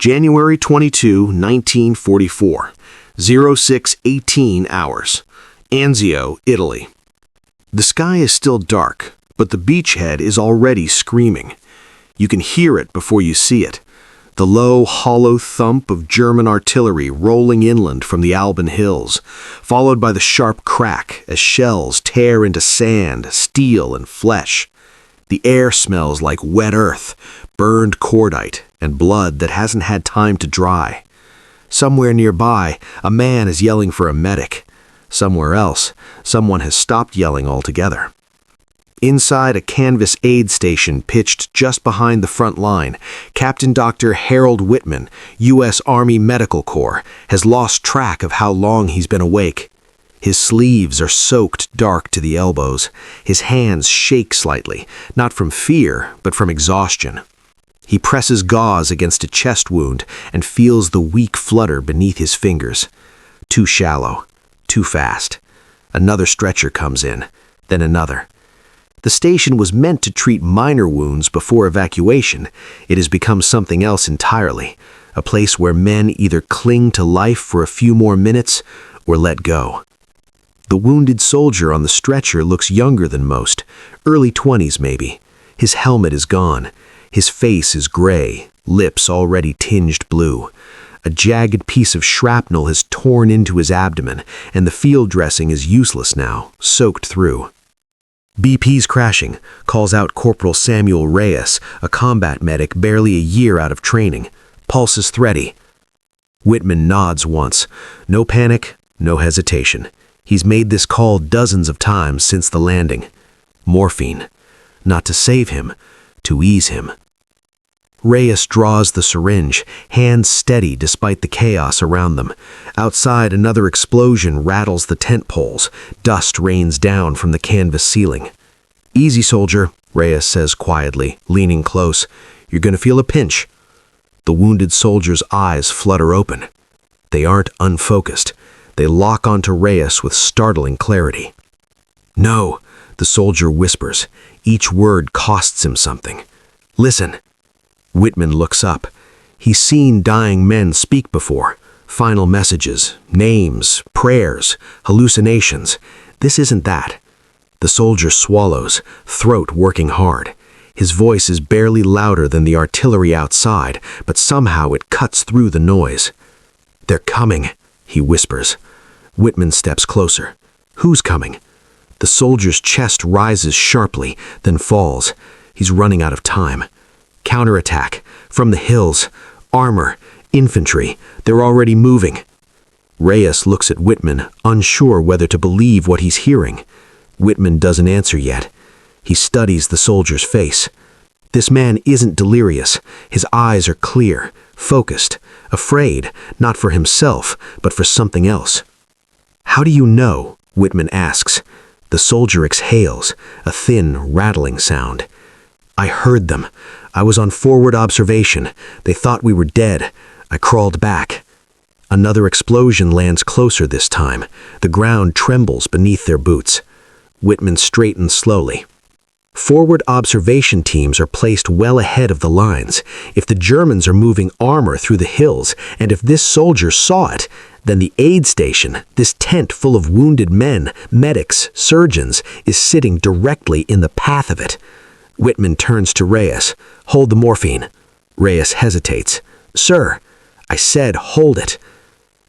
January 22, 1944, 06:18 hours. Anzio, Italy. The sky is still dark, but the beachhead is already screaming. You can hear it before you see it. The low, hollow thump of German artillery rolling inland from the Alban hills, followed by the sharp crack as shells tear into sand, steel, and flesh. The air smells like wet earth, burned cordite, and blood that hasn't had time to dry. Somewhere nearby, a man is yelling for a medic. Somewhere else, someone has stopped yelling altogether. Inside a canvas aid station pitched just behind the front line, Captain Dr. Harold Whitman, U.S. Army Medical Corps, has lost track of how long he's been awake. His sleeves are soaked dark to the elbows. His hands shake slightly, not from fear, but from exhaustion. He presses gauze against a chest wound and feels the weak flutter beneath his fingers. Too shallow, too fast. Another stretcher comes in, then another. The station was meant to treat minor wounds before evacuation. It has become something else entirely, a place where men either cling to life for a few more minutes or let go. The wounded soldier on the stretcher looks younger than most, early 20s maybe. His helmet is gone. His face is gray, lips already tinged blue. A jagged piece of shrapnel has torn into his abdomen, and the field dressing is useless now, soaked through. BP's crashing, calls out Corporal Samuel Reyes, a combat medic barely a year out of training. Pulse is thready. Whitman nods once. No panic, no hesitation. He's made this call dozens of times since the landing. Morphine. Not to save him, to ease him. Reyes draws the syringe, hands steady despite the chaos around them. Outside, another explosion rattles the tent poles. Dust rains down from the canvas ceiling. "Easy, soldier," Reyes says quietly, leaning close. "You're going to feel a pinch." The wounded soldier's eyes flutter open. They aren't unfocused. They lock onto Reyes with startling clarity. "No," the soldier whispers. Each word costs him something. "Listen." Whitman looks up. He's seen dying men speak before. Final messages, names, prayers, hallucinations. This isn't that. The soldier swallows, throat working hard. His voice is barely louder than the artillery outside, but somehow it cuts through the noise. "They're coming," he whispers. Whitman steps closer. "Who's coming?" The soldier's chest rises sharply, then falls. He's running out of time. Counterattack. From the hills. Armor. Infantry. They're already moving. Reyes looks at Whitman, unsure whether to believe what he's hearing. Whitman doesn't answer yet. He studies the soldier's face. This man isn't delirious. His eyes are clear, focused, afraid, not for himself, but for something else. "How do you know?" Whitman asks. The soldier exhales, a thin, rattling sound. "I heard them. I was on forward observation. They thought we were dead. I crawled back." Another explosion lands closer this time. The ground trembles beneath their boots. Whitman straightens slowly. Forward observation teams are placed well ahead of the lines. If the Germans are moving armor through the hills, and if this soldier saw it, then the aid station, this tent full of wounded men, medics, surgeons, is sitting directly in the path of it. Whitman turns to Reyes. "Hold the morphine." Reyes hesitates. "Sir." "I said hold it."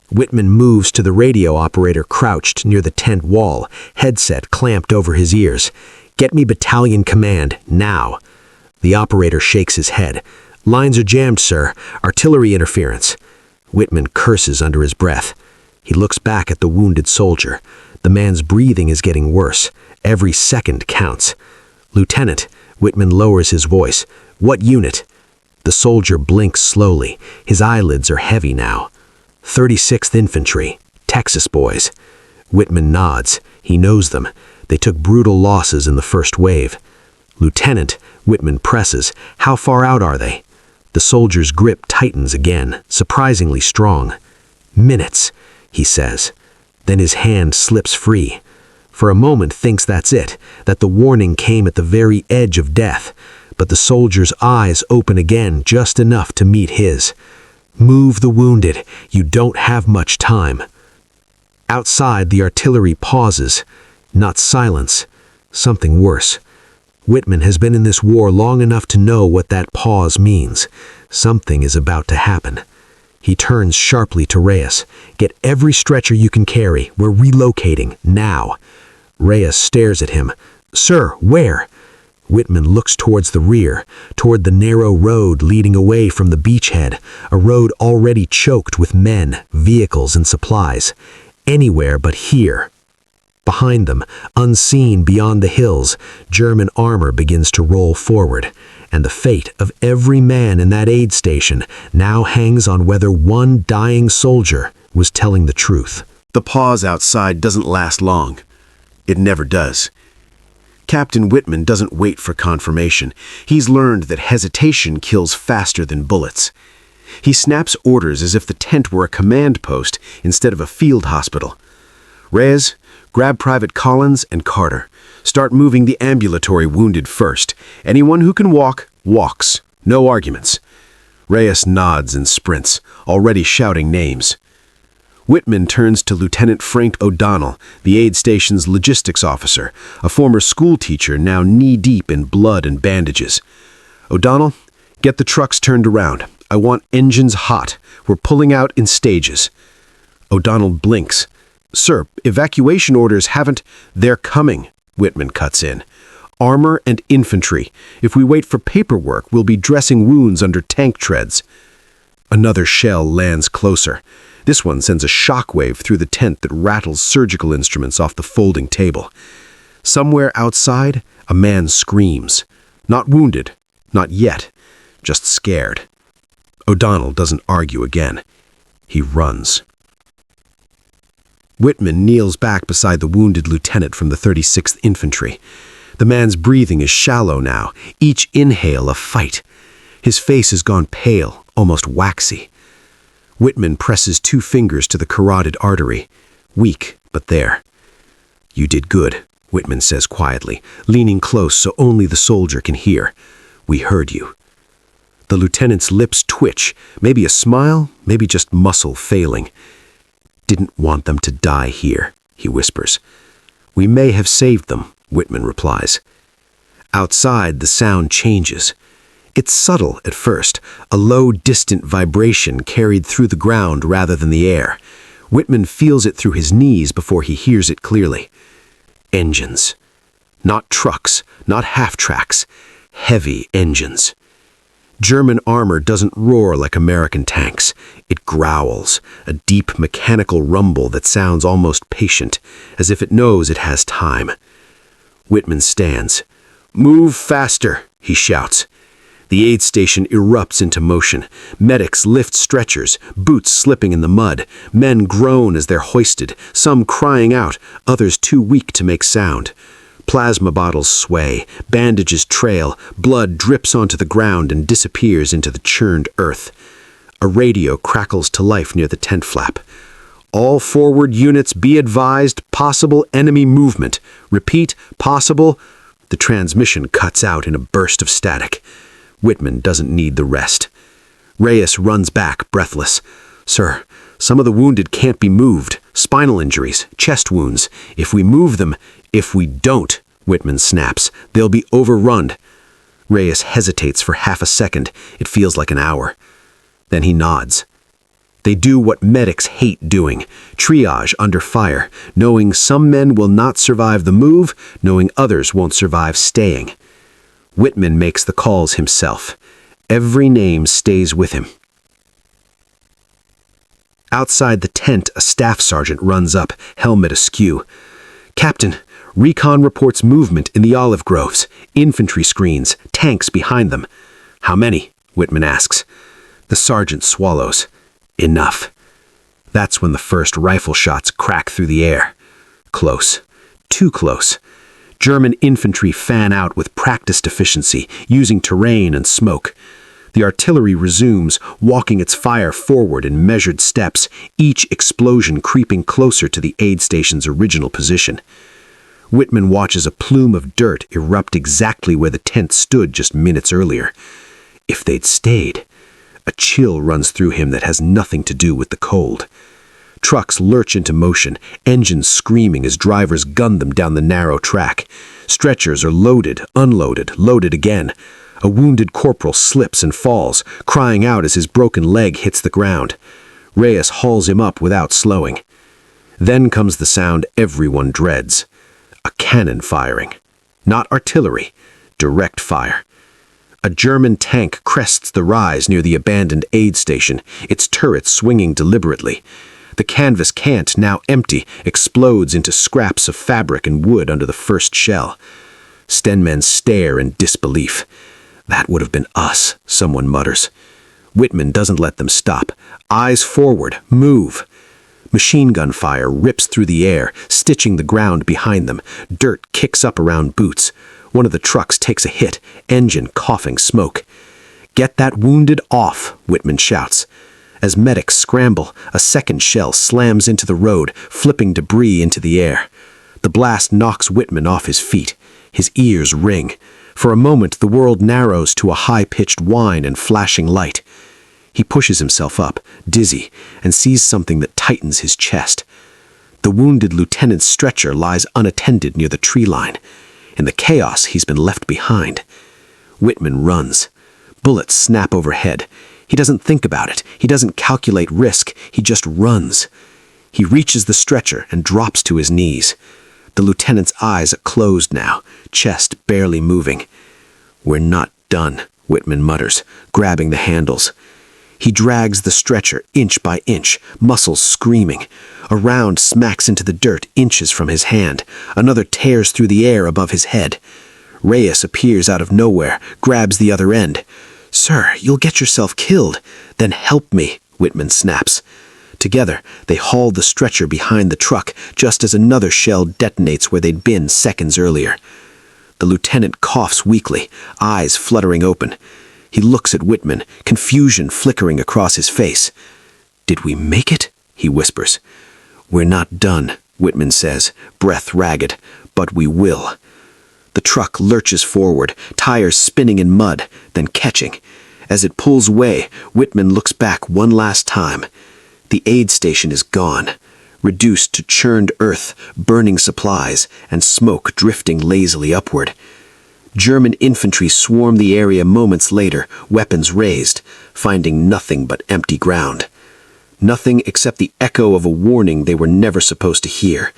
Whitman moves to the radio operator crouched near the tent wall, headset clamped over his ears. "Get me battalion command, now." The operator shakes his head. "Lines are jammed, sir. Artillery interference." Whitman curses under his breath. He looks back at the wounded soldier. The man's breathing is getting worse. Every second counts. "Lieutenant," Whitman lowers his voice. "What unit?" The soldier blinks slowly. His eyelids are heavy now. 36th Infantry, Texas boys." Whitman nods. He knows them. They took brutal losses in the first wave. "Lieutenant," Whitman presses. "How far out are they?" The soldier's grip tightens again, surprisingly strong. "Minutes," he says. Then his hand slips free. For a moment thinks that's it, that the warning came at the very edge of death. But the soldier's eyes open again just enough to meet his. Move the wounded. You don't have much time. Outside, the artillery pauses. Not silence. Something worse. Whitman has been in this war long enough to know what that pause means. Something is about to happen. He turns sharply to Reyes. Get every stretcher you can carry. We're relocating, now. Reyes stares at him. Sir, where? Whitman looks towards the rear, toward the narrow road leading away from the beachhead, a road already choked with men, vehicles, and supplies. Anywhere but here. Behind them, unseen beyond the hills, German armor begins to roll forward, and the fate of every man in that aid station now hangs on whether one dying soldier was telling the truth. The pause outside doesn't last long. It never does. Captain Whitman doesn't wait for confirmation. He's learned that hesitation kills faster than bullets. He snaps orders as if the tent were a command post instead of a field hospital. Reyes, grab Private Collins and Carter. Start moving the ambulatory wounded first. Anyone who can walk, walks. No arguments. Reyes nods and sprints, already shouting names. Whitman turns to Lieutenant Frank O'Donnell, the aid station's logistics officer, a former school teacher now knee-deep in blood and bandages. O'Donnell, get the trucks turned around. I want engines hot. We're pulling out in stages. O'Donnell blinks. Sir, evacuation orders haven't... They're coming, Whitman cuts in. Armor and infantry. If we wait for paperwork, we'll be dressing wounds under tank treads. Another shell lands closer. This one sends a shockwave through the tent that rattles surgical instruments off the folding table. Somewhere outside, a man screams. Not wounded, not yet, just scared. O'Donnell doesn't argue again. He runs. Whitman kneels back beside the wounded lieutenant from the 36th Infantry. The man's breathing is shallow now, each inhale a fight. His face has gone pale, almost waxy. Whitman presses 2 fingers to the carotid artery. Weak, but there. You did good, Whitman says quietly, leaning close so only the soldier can hear. We heard you. The lieutenant's lips twitch, maybe a smile, maybe just muscle failing. Didn't want them to die here, he whispers. We may have saved them, Whitman replies. Outside, the sound changes. It's subtle at first, a low, distant vibration carried through the ground rather than the air. Whitman feels it through his knees before he hears it clearly. Engines. Not trucks, not half-tracks. Heavy engines. German armor doesn't roar like American tanks. It growls, a deep mechanical rumble that sounds almost patient, as if it knows it has time. Whitman stands. Move faster, he shouts. The aid station erupts into motion. Medics lift stretchers, boots slipping in the mud. Men groan as they're hoisted, some crying out, others too weak to make sound. Plasma bottles sway, bandages trail, blood drips onto the ground and disappears into the churned earth. A radio crackles to life near the tent flap. All forward units be advised, possible enemy movement. Repeat, possible... The transmission cuts out in a burst of static. Whitman doesn't need the rest. Reyes runs back, breathless. Sir, some of the wounded can't be moved. Spinal injuries, chest wounds. If we move them, if we don't, Whitman snaps, they'll be overrun. Reyes hesitates for half a second. It feels like an hour. Then he nods. They do what medics hate doing, triage under fire, knowing some men will not survive the move, knowing others won't survive staying. Whitman makes the calls himself. Every name stays with him. Outside the tent, a staff sergeant runs up, helmet askew. Captain, recon reports movement in the olive groves, infantry screens, tanks behind them. How many? Whitman asks. The sergeant swallows. Enough. That's when the first rifle shots crack through the air. Close. Too close. German infantry fan out with practiced efficiency, using terrain and smoke. The artillery resumes, walking its fire forward in measured steps, each explosion creeping closer to the aid station's original position. Whitman watches a plume of dirt erupt exactly where the tent stood just minutes earlier. If they'd stayed. A chill runs through him that has nothing to do with the cold. Trucks lurch into motion, engines screaming as drivers gun them down the narrow track. Stretchers are loaded, unloaded, loaded again. A wounded corporal slips and falls, crying out as his broken leg hits the ground. Reyes hauls him up without slowing. Then comes the sound everyone dreads. A cannon firing. Not artillery, direct fire. A German tank crests the rise near the abandoned aid station, its turrets swinging deliberately. The canvas cant, now empty, explodes into scraps of fabric and wood under the first shell. Stenmen stare in disbelief. That would have been us, someone mutters. Whitman doesn't let them stop. Eyes forward, move. Machine gun fire rips through the air, stitching the ground behind them. Dirt kicks up around boots. One of the trucks takes a hit, engine coughing smoke. "Get that wounded off," Whitman shouts. As medics scramble, a second shell slams into the road, flipping debris into the air. The blast knocks Whitman off his feet. His ears ring. For a moment, the world narrows to a high-pitched whine and flashing light. He pushes himself up, dizzy, and sees something that tightens his chest. The wounded lieutenant's stretcher lies unattended near the tree line. In the chaos, he's been left behind. Whitman runs. Bullets snap overhead. He doesn't think about it. He doesn't calculate risk. He just runs. He reaches the stretcher and drops to his knees. The lieutenant's eyes are closed now, chest barely moving. "We're not done," Whitman mutters, grabbing the handles. He drags the stretcher inch by inch, muscles screaming. A round smacks into the dirt inches from his hand. Another tears through the air above his head. Reyes appears out of nowhere, grabs the other end. "Sir, you'll get yourself killed." "Then help me," Whitman snaps. Together, they haul the stretcher behind the truck just as another shell detonates where they'd been seconds earlier. The lieutenant coughs weakly, eyes fluttering open. He looks at Whitman, confusion flickering across his face. "Did we make it?" he whispers. "We're not done," Whitman says, breath ragged, "but we will." The truck lurches forward, tires spinning in mud, then catching. As it pulls away, Whitman looks back one last time. The aid station is gone, reduced to churned earth, burning supplies, and smoke drifting lazily upward. German infantry swarm the area moments later, weapons raised, finding nothing but empty ground. Nothing except the echo of a warning they were never supposed to hear.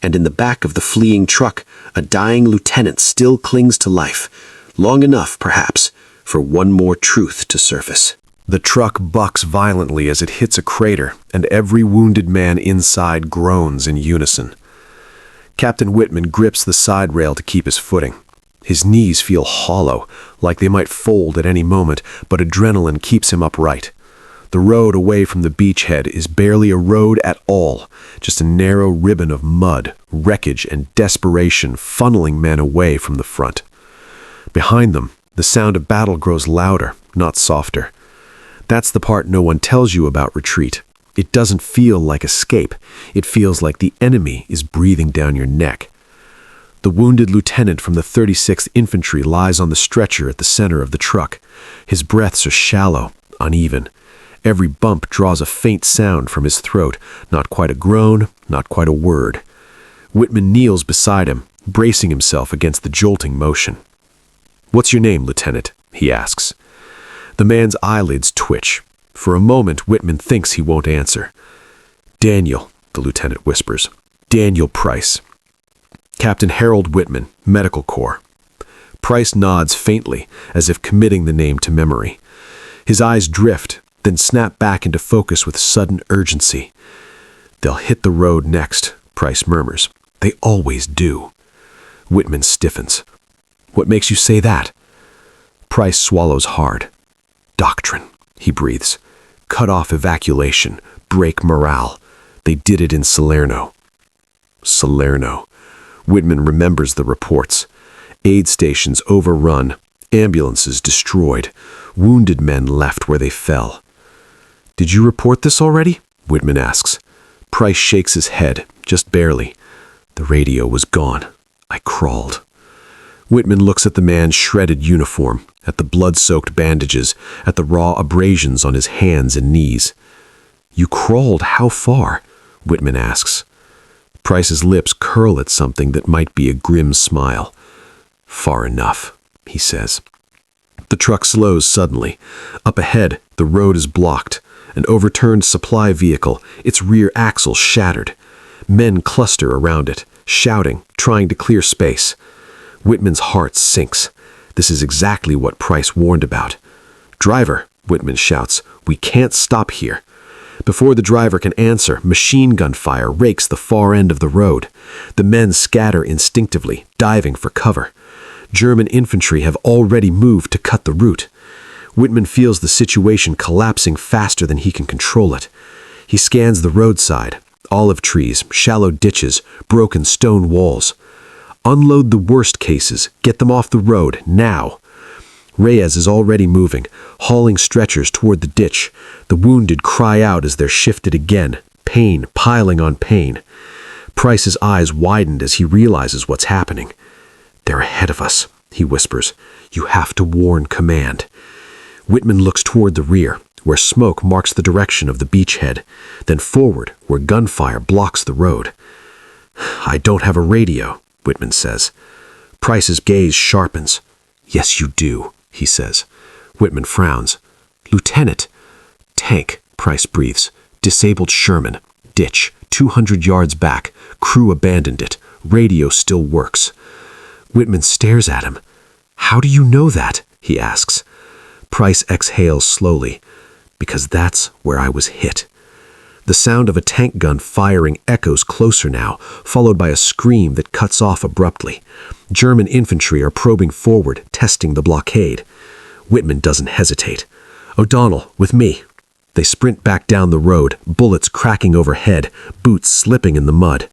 And in the back of the fleeing truck, a dying lieutenant still clings to life, long enough, perhaps, for one more truth to surface. The truck bucks violently as it hits a crater, and every wounded man inside groans in unison. Captain Whitman grips the side rail to keep his footing. His knees feel hollow, like they might fold at any moment, but adrenaline keeps him upright. The road away from the beachhead is barely a road at all, just a narrow ribbon of mud, wreckage, and desperation funneling men away from the front. Behind them, the sound of battle grows louder, not softer. That's the part no one tells you about retreat. It doesn't feel like escape. It feels like the enemy is breathing down your neck. The wounded lieutenant from the 36th Infantry lies on the stretcher at the center of the truck. His breaths are shallow, uneven. Every bump draws a faint sound from his throat, not quite a groan, not quite a word. Whitman kneels beside him, bracing himself against the jolting motion. "What's your name, Lieutenant?" he asks. The man's eyelids twitch. For a moment, Whitman thinks he won't answer. "Daniel," the lieutenant whispers. "Daniel Price." "Captain Harold Whitman, Medical Corps." Price nods faintly, as if committing the name to memory. His eyes drift, then snap back into focus with sudden urgency. "They'll hit the road next," Price murmurs. "They always do." Whitman stiffens. "What makes you say that?" Price swallows hard. "Doctrine," he breathes. "Cut off evacuation, break morale. They did it in Salerno." Salerno. Whitman remembers the reports. Aid stations overrun, ambulances destroyed, wounded men left where they fell. "Did you report this already?" Whitman asks. Price shakes his head, just barely. "The radio was gone. I crawled." Whitman looks at the man's shredded uniform, at the blood-soaked bandages, at the raw abrasions on his hands and knees. "You crawled how far?" Whitman asks. Price's lips curl at something that might be a grim smile. "Far enough," he says. The truck slows suddenly. Up ahead, the road is blocked. An overturned supply vehicle, its rear axle shattered. Men cluster around it, shouting, trying to clear space. Whitman's heart sinks. This is exactly what Price warned about. "Driver," Whitman shouts, "we can't stop here." Before the driver can answer, machine gun fire rakes the far end of the road. The men scatter instinctively, diving for cover. German infantry have already moved to cut the route. Whitman feels the situation collapsing faster than he can control it. He scans the roadside, olive trees, shallow ditches, broken stone walls. Unload the worst cases, get them off the road, now. Reyes is already moving, hauling stretchers toward the ditch. The wounded cry out as they're shifted again, pain piling on pain. Price's eyes widened as he realizes what's happening. "They're ahead of us," he whispers. "You have to warn command." Whitman looks toward the rear, where smoke marks the direction of the beachhead, then forward, where gunfire blocks the road. "I don't have a radio," Whitman says. Price's gaze sharpens. "Yes, you do," he says. Whitman frowns. "Lieutenant." "Tank," Price breathes. "Disabled Sherman. Ditch, 200 yards back. Crew abandoned it. Radio still works." Whitman stares at him. "How do you know that?" he asks. Price exhales slowly. "Because that's where I was hit." The sound of a tank gun firing echoes closer now, followed by a scream that cuts off abruptly. German infantry are probing forward, testing the blockade. Whitman doesn't hesitate. "O'Donnell, with me." They sprint back down the road, bullets cracking overhead, boots slipping in the mud.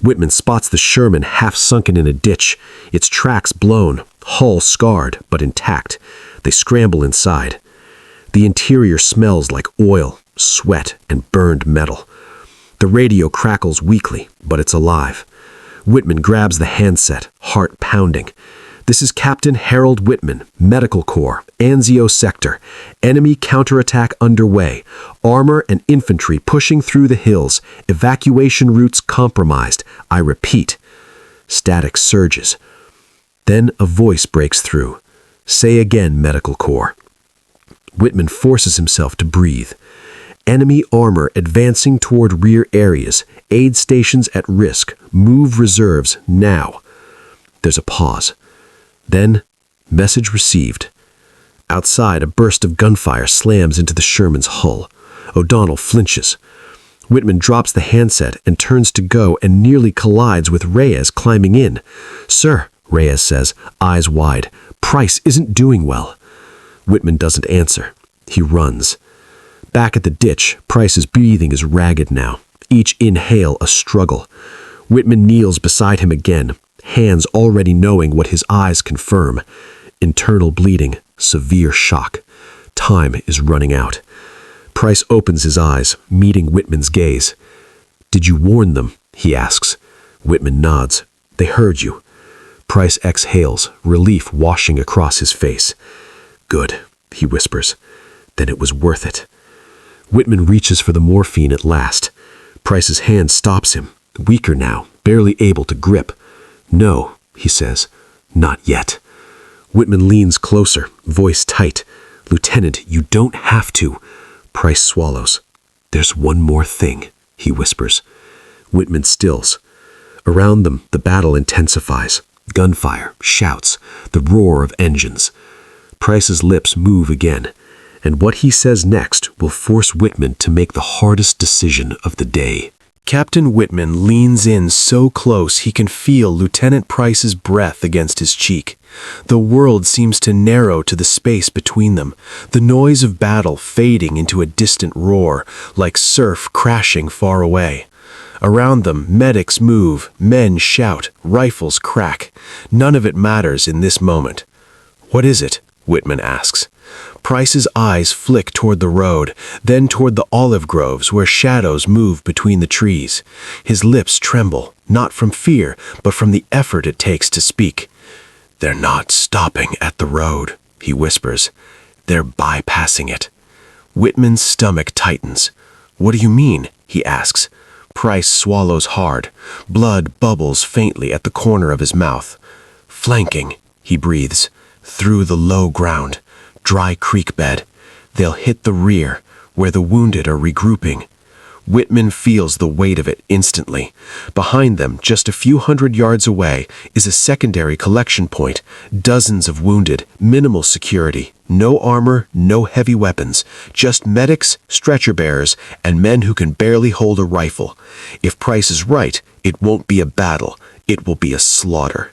Whitman spots the Sherman half sunken in a ditch, its tracks blown, hull scarred but intact. They scramble inside. The interior smells like oil, sweat, and burned metal. The radio crackles weakly, but it's alive. Whitman grabs the handset, heart pounding. "This is Captain Harold Whitman, Medical Corps, Anzio Sector. Enemy counterattack underway. Armor and infantry pushing through the hills. Evacuation routes compromised. I repeat." Static surges. Then a voice breaks through. "Say again, Medical Corps." Whitman forces himself to breathe. "Enemy armor advancing toward rear areas. Aid stations at risk. Move reserves now." There's a pause. Then, message received. Outside, a burst of gunfire slams into the Sherman's hull. O'Donnell flinches. Whitman drops the handset and turns to go and nearly collides with Reyes climbing in. "Sir," Reyes says, eyes wide, "Price isn't doing well." Whitman doesn't answer. He runs. Back at the ditch, Price's breathing is ragged now, each inhale a struggle. Whitman kneels beside him again, hands already knowing what his eyes confirm. Internal bleeding, severe shock. Time is running out. Price opens his eyes, meeting Whitman's gaze. "Did you warn them?" he asks. Whitman nods. "They heard you." Price exhales, relief washing across his face. "Good," he whispers. "Then it was worth it." Whitman reaches for the morphine at last. Price's hand stops him, weaker now, barely able to grip. "No," he says. "Not yet." Whitman leans closer, voice tight. "Lieutenant, you don't have to." Price swallows. "There's one more thing," he whispers. Whitman stills. Around them, the battle intensifies. Gunfire, shouts, the roar of engines. Price's lips move again, and what he says next will force Whitman to make the hardest decision of the day. Captain Whitman leans in so close he can feel Lieutenant Price's breath against his cheek. The world seems to narrow to the space between them, the noise of battle fading into a distant roar, like surf crashing far away. Around them, medics move, men shout, rifles crack. None of it matters in this moment. "What is it?" Whitman asks. Price's eyes flick toward the road, then toward the olive groves where shadows move between the trees. His lips tremble, not from fear, but from the effort it takes to speak. "They're not stopping at the road," he whispers. "They're bypassing it." Whitman's stomach tightens. "What do you mean?" he asks. Price swallows hard. Blood bubbles faintly at the corner of his mouth. "Flanking," he breathes. "Through the low ground. Dry creek bed. They'll hit the rear, where the wounded are regrouping." Whitman feels the weight of it instantly. Behind them, just a few hundred yards away, is a secondary collection point. Dozens of wounded, minimal security, no armor, no heavy weapons, just medics, stretcher bearers, and men who can barely hold a rifle. If Price is right, it won't be a battle, it will be a slaughter.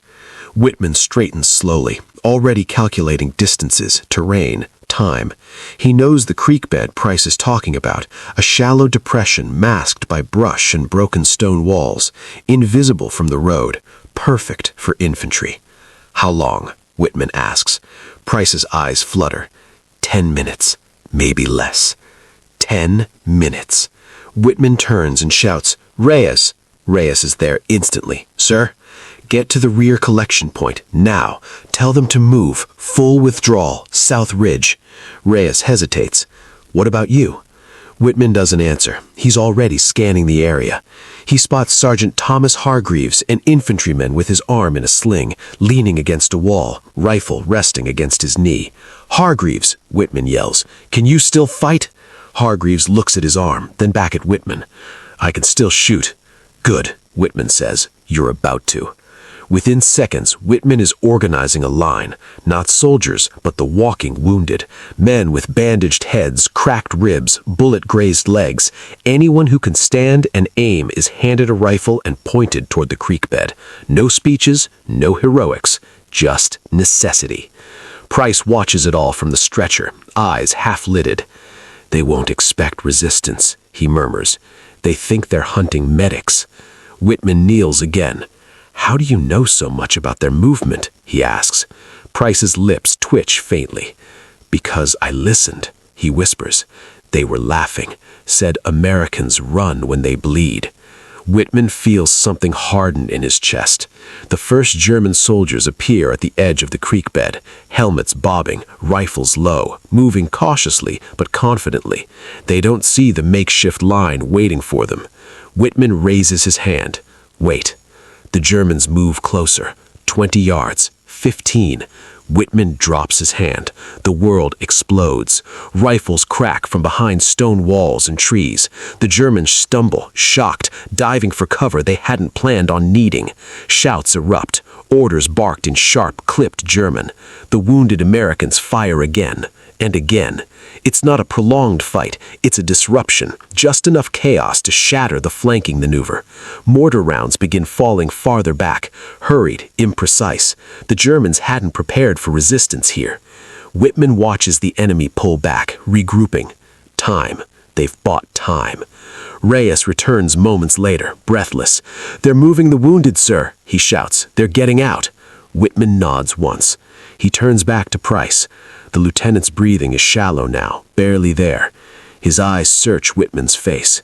Whitman straightens slowly, already calculating distances, terrain, time. He knows the creek bed Price is talking about, a shallow depression masked by brush and broken stone walls, invisible from the road, perfect for infantry. "How long?" Whitman asks. Price's eyes flutter. 10 minutes, maybe less. 10 minutes. Whitman turns and shouts, "Reyes!" Reyes is there instantly. "Sir?" "Get to the rear collection point, now. Tell them to move, full withdrawal, South Ridge." Reyes hesitates. "What about you?" Whitman doesn't answer. He's already scanning the area. He spots Sergeant Thomas Hargreaves, an infantryman with his arm in a sling, leaning against a wall, rifle resting against his knee. "Hargreaves!" Whitman yells. "Can you still fight?" Hargreaves looks at his arm, then back at Whitman. "I can still shoot." "Good," Whitman says. "You're about to." Within seconds, Whitman is organizing a line. Not soldiers, but the walking wounded. Men with bandaged heads, cracked ribs, bullet-grazed legs. Anyone who can stand and aim is handed a rifle and pointed toward the creek bed. No speeches, no heroics, just necessity. Price watches it all from the stretcher, eyes half-lidded. "They won't expect resistance," he murmurs. "They think they're hunting medics." Whitman kneels again. "How do you know so much about their movement?" he asks. Price's lips twitch faintly. "Because I listened," he whispers. "They were laughing, said Americans run when they bleed." Whitman feels something harden in his chest. The first German soldiers appear at the edge of the creek bed, helmets bobbing, rifles low, moving cautiously but confidently. They don't see the makeshift line waiting for them. Whitman raises his hand. "Wait." The Germans move closer. 20 yards. 15. Whitman drops his hand. The world explodes. Rifles crack from behind stone walls and trees. The Germans stumble, shocked, diving for cover they hadn't planned on needing. Shouts erupt. Orders barked in sharp, clipped German. The wounded Americans fire again and again. It's not a prolonged fight, it's a disruption, just enough chaos to shatter the flanking maneuver. Mortar rounds begin falling farther back, hurried, imprecise. The Germans hadn't prepared for resistance here. Whitman watches the enemy pull back, regrouping. Time. They've bought time. Reyes returns moments later, breathless. "They're moving the wounded, sir," he shouts. "They're getting out." Whitman nods once. He turns back to Price. The lieutenant's breathing is shallow now, barely there. His eyes search Whitman's face.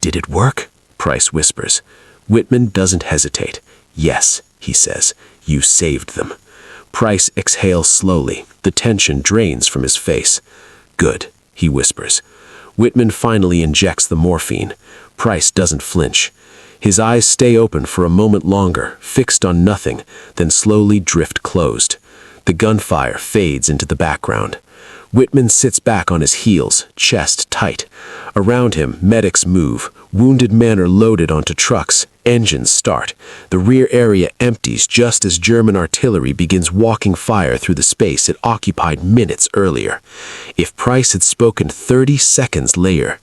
"Did it work?" Price whispers. Whitman doesn't hesitate. "Yes," he says. "You saved them." Price exhales slowly. The tension drains from his face. "Good," he whispers. Whitman finally injects the morphine. Price doesn't flinch. His eyes stay open for a moment longer, fixed on nothing, then slowly drift closed. The gunfire fades into the background. Whitman sits back on his heels, chest tight. Around him, medics move. Wounded men are loaded onto trucks. Engines start. The rear area empties just as German artillery begins walking fire through the space it occupied minutes earlier. If Price had spoken 30 seconds later.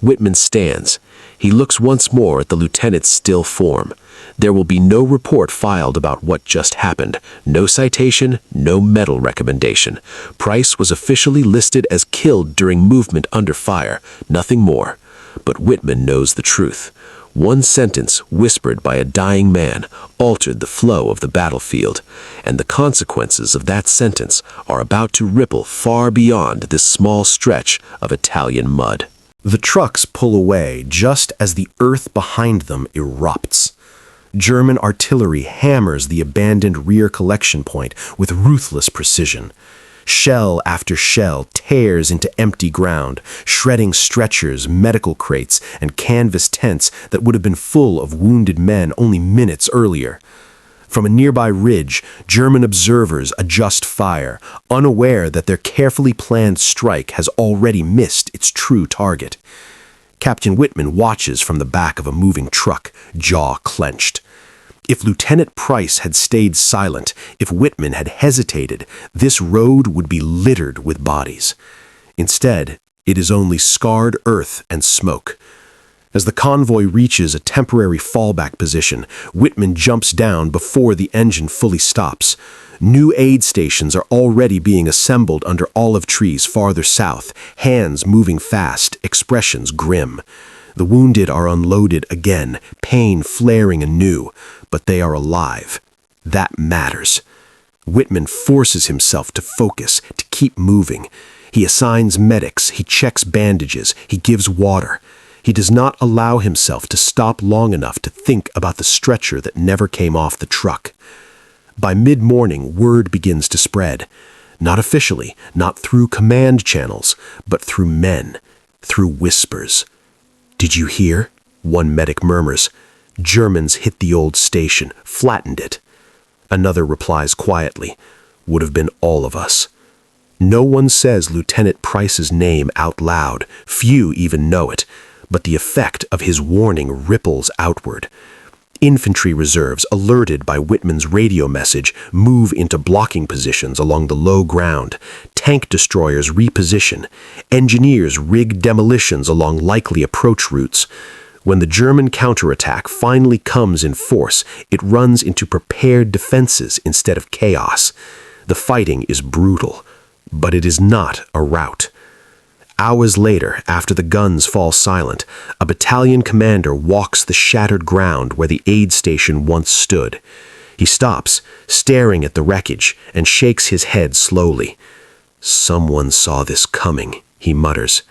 Whitman stands. He looks once more at the lieutenant's still form. There will be no report filed about what just happened. No citation, no medal recommendation. Price was officially listed as killed during movement under fire, nothing more. But Whitman knows the truth. One sentence, whispered by a dying man, altered the flow of the battlefield, and the consequences of that sentence are about to ripple far beyond this small stretch of Italian mud. The trucks pull away just as the earth behind them erupts. German artillery hammers the abandoned rear collection point with ruthless precision. Shell after shell tears into empty ground, shredding stretchers, medical crates, and canvas tents that would have been full of wounded men only minutes earlier. From a nearby ridge, German observers adjust fire, unaware that their carefully planned strike has already missed its true target. Captain Whitman watches from the back of a moving truck, jaw clenched. If Lieutenant Price had stayed silent, if Whitman had hesitated, this road would be littered with bodies. Instead, it is only scarred earth and smoke. As the convoy reaches a temporary fallback position, Whitman jumps down before the engine fully stops. New aid stations are already being assembled under olive trees farther south, hands moving fast, expressions grim. The wounded are unloaded again, pain flaring anew, but they are alive. That matters. Whitman forces himself to focus, to keep moving. He assigns medics, he checks bandages, he gives water. He does not allow himself to stop long enough to think about the stretcher that never came off the truck. By mid-morning, word begins to spread. Not officially, not through command channels, but through men, through whispers. "Did you hear?" One medic murmurs. "Germans hit the old station, flattened it." Another replies quietly, "Would have been all of us." No one says Lieutenant Price's name out loud. Few even know it, but the effect of his warning ripples outward. Infantry reserves, alerted by Whitman's radio message, move into blocking positions along the low ground. Tank destroyers reposition. Engineers rig demolitions along likely approach routes. When the German counterattack finally comes in force, it runs into prepared defenses instead of chaos. The fighting is brutal, but it is not a rout. Hours later, after the guns fall silent, a battalion commander walks the shattered ground where the aid station once stood. He stops, staring at the wreckage, and shakes his head slowly. "Someone saw this coming," he mutters.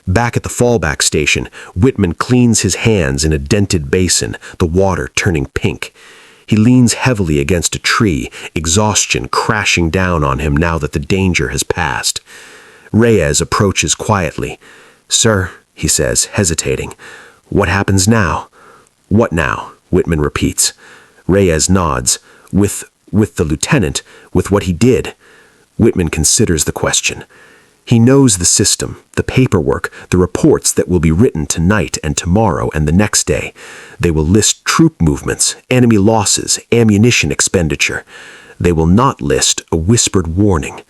Back at the fallback station, Whitman cleans his hands in a dented basin, the water turning pink. He leans heavily against a tree, exhaustion crashing down on him now that the danger has passed. Reyes approaches quietly. "Sir," he says, hesitating, "what happens now?" "What now?" Whitman repeats. Reyes nods. With the lieutenant, with what he did." Whitman considers the question. He knows the system, the paperwork, the reports that will be written tonight and tomorrow and the next day. They will list troop movements, enemy losses, ammunition expenditure. They will not list a whispered warning.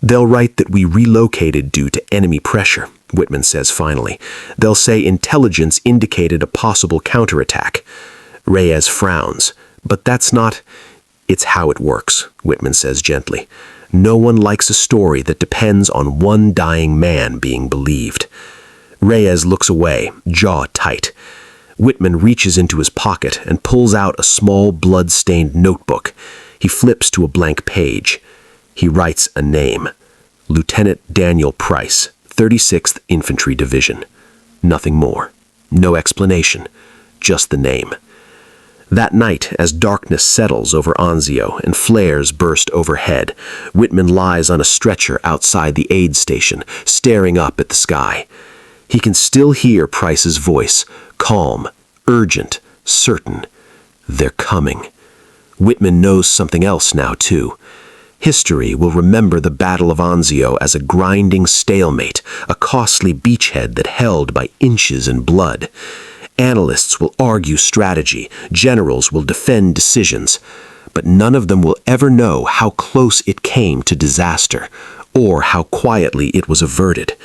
"They'll write that we relocated due to enemy pressure," Whitman says finally. "They'll say intelligence indicated a possible counterattack." Reyes frowns. "But that's not—" "It's how it works," Whitman says gently. "No one likes a story that depends on one dying man being believed." Reyes looks away, jaw tight. Whitman reaches into his pocket and pulls out a small blood-stained notebook. He flips to a blank page. He writes a name. Lieutenant Daniel Price, 36th Infantry Division. Nothing more. No explanation. Just the name. That night, as darkness settles over Anzio and flares burst overhead, Whitman lies on a stretcher outside the aid station, staring up at the sky. He can still hear Price's voice, calm, urgent, certain. They're coming. Whitman knows something else now, too. History will remember the Battle of Anzio as a grinding stalemate, a costly beachhead that held by inches in blood. Analysts will argue strategy, generals will defend decisions, but none of them will ever know how close it came to disaster, or how quietly it was averted.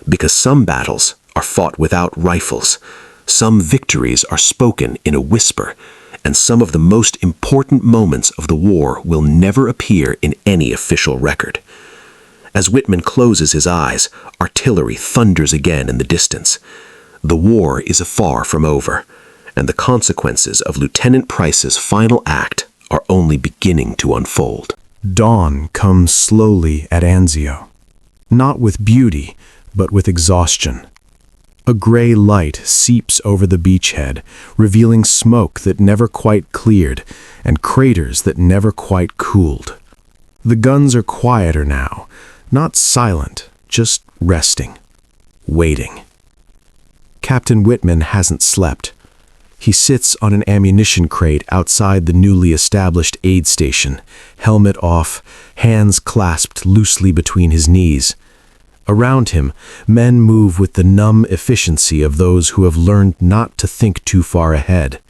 Because some battles are fought without rifles, some victories are spoken in a whisper, and some of the most important moments of the war will never appear in any official record. As Whitman closes his eyes, artillery thunders again in the distance. The war is far from over, and the consequences of Lieutenant Price's final act are only beginning to unfold. Dawn comes slowly at Anzio, not with beauty, but with exhaustion. A gray light seeps over the beachhead, revealing smoke that never quite cleared and craters that never quite cooled. The guns are quieter now, not silent, just resting, waiting. Captain Whitman hasn't slept. He sits on an ammunition crate outside the newly established aid station, helmet off, hands clasped loosely between his knees. Around him, men move with the numb efficiency of those who have learned not to think too far ahead.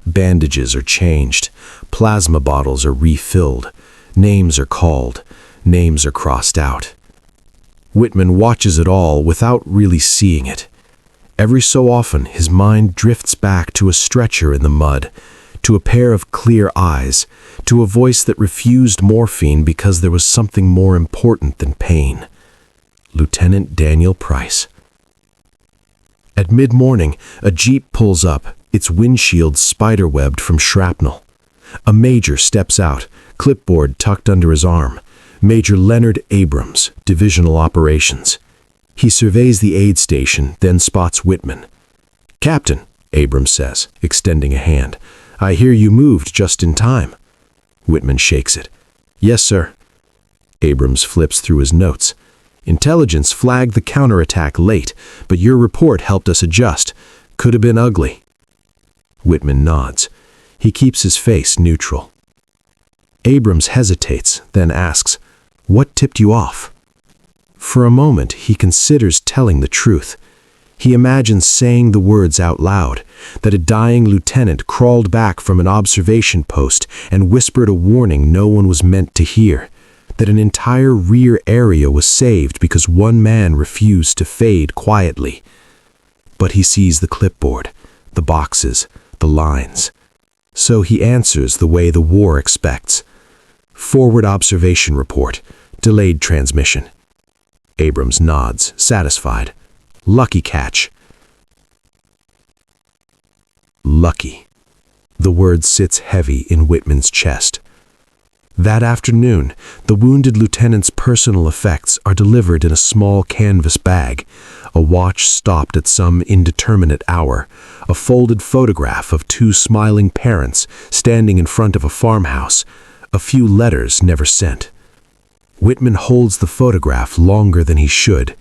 Bandages are changed, plasma bottles are refilled, names are called, names are crossed out. Whitman watches it all without really seeing it. Every so often, his mind drifts back to a stretcher in the mud, to a pair of clear eyes, to a voice that refused morphine because there was something more important than pain. Lieutenant Daniel Price. At mid-morning, a jeep pulls up, its windshield spiderwebbed from shrapnel. A major steps out, clipboard tucked under his arm. Major Leonard Abrams, Divisional Operations. He surveys the aid station, then spots Whitman. "Captain," Abrams says, extending a hand, "I hear you moved just in time." Whitman shakes it. "Yes, sir." Abrams flips through his notes. "Intelligence flagged the counterattack late, but your report helped us adjust. Could have been ugly." Whitman nods. He keeps his face neutral. Abrams hesitates, then asks, "What tipped you off?" For a moment, he considers telling the truth. He imagines saying the words out loud, that a dying lieutenant crawled back from an observation post and whispered a warning no one was meant to hear, that an entire rear area was saved because one man refused to fade quietly. But he sees the clipboard, the boxes, the lines. So he answers the way the war expects. "Forward observation report. Delayed transmission." Abrams nods, satisfied. "Lucky catch." Lucky. The word sits heavy in Whitman's chest. That afternoon, the wounded lieutenant's personal effects are delivered in a small canvas bag, a watch stopped at some indeterminate hour, a folded photograph of two smiling parents standing in front of a farmhouse, a few letters never sent. Whitman holds the photograph longer than he should.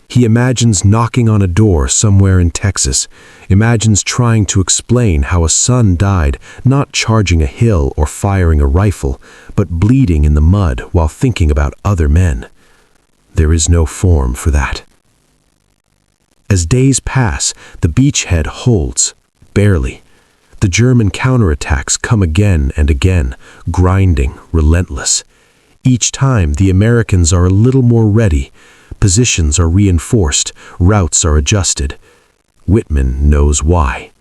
He imagines knocking on a door somewhere in Texas, imagines trying to explain how a son died not charging a hill or firing a rifle, but bleeding in the mud while thinking about other men. There is no form for that. As days pass, the beachhead holds, barely. The German counterattacks come again and again, grinding, relentless. Each time, the Americans are a little more ready. Positions are reinforced, routes are adjusted. Whitman knows why.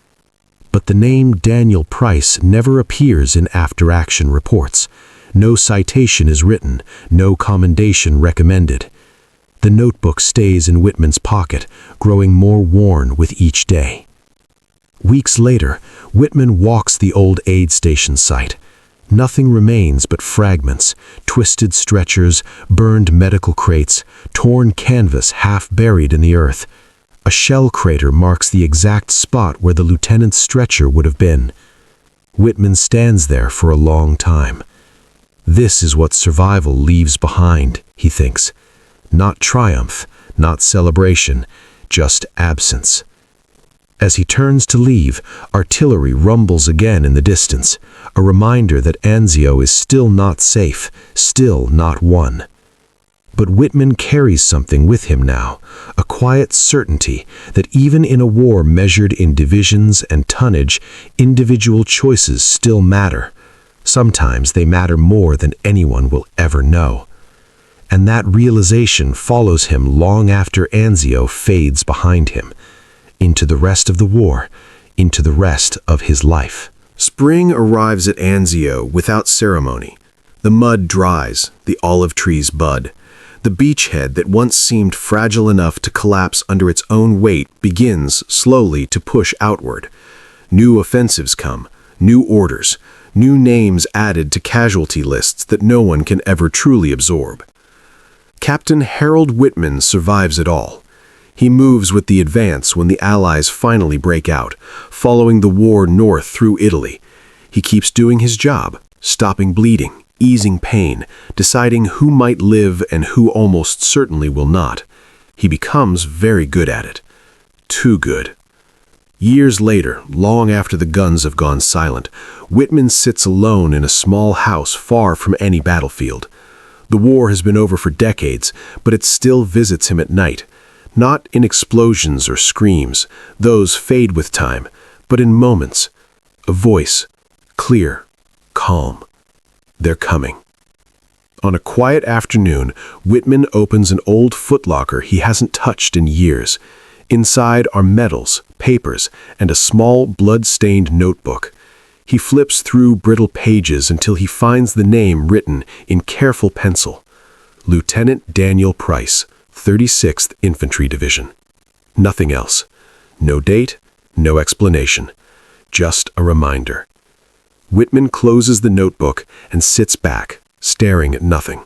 But the name Daniel Price never appears in after-action reports. No citation is written, no commendation recommended. The notebook stays in Whitman's pocket, growing more worn with each day. Weeks later, Whitman walks the old aid station site. Nothing remains but fragments, twisted stretchers, burned medical crates, torn canvas half buried in the earth. A shell crater marks the exact spot where the lieutenant's stretcher would have been. Whitman stands there for a long time. This is what survival leaves behind, he thinks. Not triumph, not celebration, just absence. As he turns to leave, artillery rumbles again in the distance, a reminder that Anzio is still not safe, still not won. But Whitman carries something with him now, a quiet certainty that even in a war measured in divisions and tonnage, individual choices still matter. Sometimes they matter more than anyone will ever know. And that realization follows him long after Anzio fades behind him, into the rest of the war, into the rest of his life. Spring arrives at Anzio without ceremony. The mud dries, the olive trees bud. The beachhead that once seemed fragile enough to collapse under its own weight begins slowly to push outward. New offensives come, new orders, new names added to casualty lists that no one can ever truly absorb. Captain Harold Whitman survives it all. He moves with the advance when the Allies finally break out, following the war north through Italy. He keeps doing his job, stopping bleeding, easing pain, deciding who might live and who almost certainly will not. He becomes very good at it. Too good. Years later, long after the guns have gone silent, Whitman sits alone in a small house far from any battlefield. The war has been over for decades, but it still visits him at night. Not in explosions or screams, those fade with time, but in moments. A voice, clear, calm. They're coming. On a quiet afternoon, Whitman opens an old footlocker he hasn't touched in years. Inside are medals, papers, and a small blood-stained notebook. He flips through brittle pages until he finds the name written in careful pencil. Lieutenant Daniel Price, 36th Infantry Division. Nothing else. No date, no explanation. Just a reminder. Whitman closes the notebook and sits back, staring at nothing.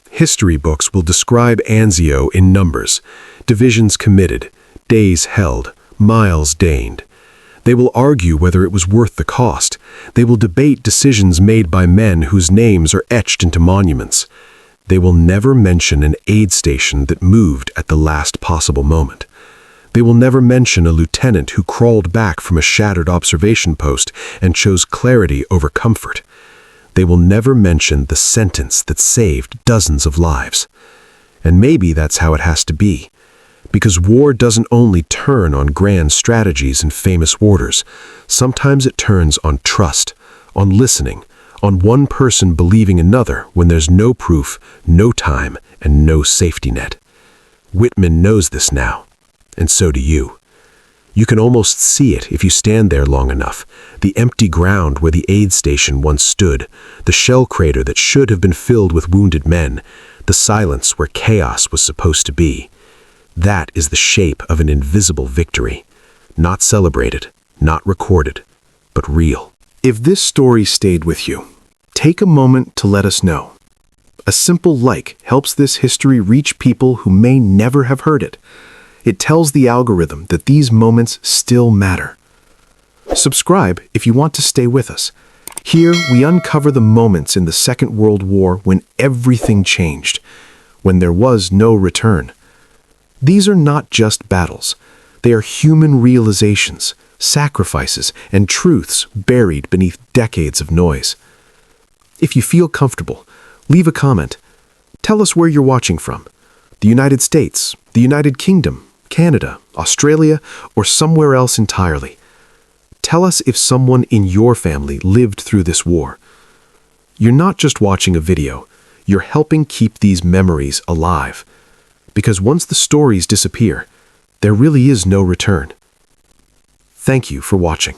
History books will describe Anzio in numbers, divisions committed, days held, miles gained. They will argue whether it was worth the cost. They will debate decisions made by men whose names are etched into monuments. They will never mention an aid station that moved at the last possible moment. They will never mention a lieutenant who crawled back from a shattered observation post and chose clarity over comfort. They will never mention the sentence that saved dozens of lives. And maybe that's how it has to be. Because war doesn't only turn on grand strategies and famous orders. Sometimes it turns on trust, on listening, on one person believing another when there's no proof, no time, and no safety net. Whitman knows this now, and so do you. You can almost see it if you stand there long enough. The empty ground where the aid station once stood, the shell crater that should have been filled with wounded men, the silence where chaos was supposed to be. That is the shape of an invisible victory. Not celebrated, not recorded, but real. If this story stayed with you, take a moment to let us know. A simple like helps this history reach people who may never have heard it. It tells the algorithm that these moments still matter. Subscribe if you want to stay with us. Here we uncover the moments in the Second World War when everything changed, when there was no return. These are not just battles. They are human realizations, sacrifices, and truths buried beneath decades of noise. If you feel comfortable, leave a comment. Tell us where you're watching from. The United States, the United Kingdom, Canada, Australia, or somewhere else entirely. Tell us if someone in your family lived through this war. You're not just watching a video, you're helping keep these memories alive. Because once the stories disappear, there really is no return. Thank you for watching.